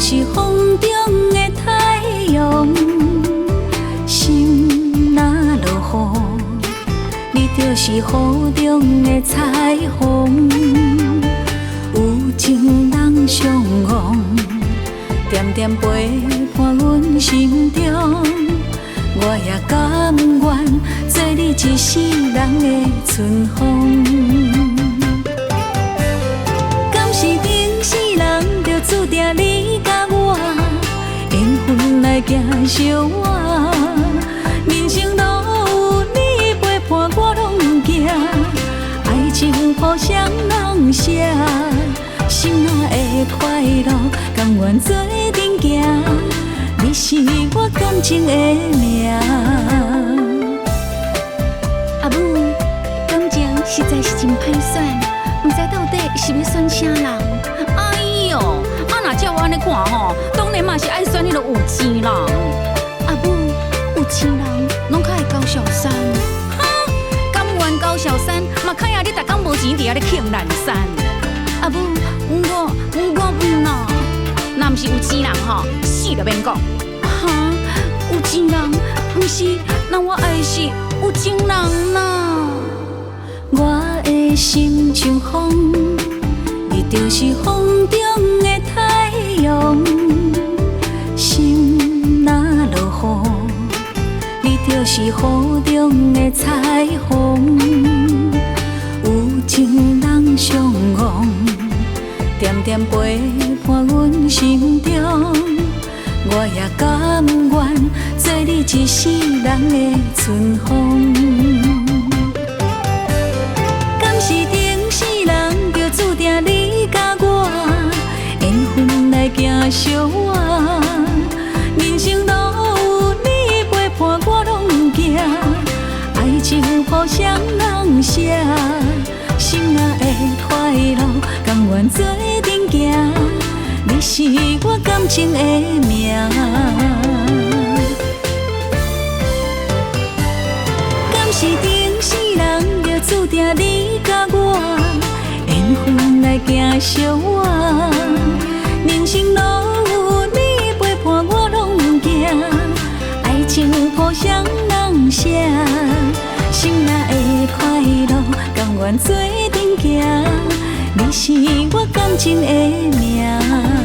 就是风中的太阳，心若落雨，你就是雨中的彩虹。有情人相望，点点陪伴阮心中。我也甘愿做你一世人的春风。敢是定世人就注定你甲我缘分来行相偎？人生路有你陪伴我拢行，爱情互相拢写，心若会快乐，甘愿做阵行。你是我感情的命。阿母，感情实在是真歹选，不知到底是要选啥人？哎哟，若照我安尼看吼，当然嘛是爱选迄个有钱人。阿母，有钱人拢较会交小三。哈，甘愿交小三，嘛看呀你逐工无钱伫遐咧捡烂山。阿母，我唔啦，若毋是有钱人吼，死都免讲。哈，有钱人，毋是，那我爱是有情人呐。我的心像风，你就是风中的太阳。心若落雨，你就是雨中的彩虹。有情人相望，点点陪伴阮心中。我也甘愿做你一世人的春风。敢是定世人就注定你甲我缘分来行相偎？人生路有你陪伴我拢行，爱情互相拢写，心若会快乐，甘愿做阵行。你是我感情的命，敢是定世人就注定你甲我缘分来行相偎？人生路有你陪伴我拢行，爱情互相拢写，心若会快乐，甘愿做阵行。你是我感情的命。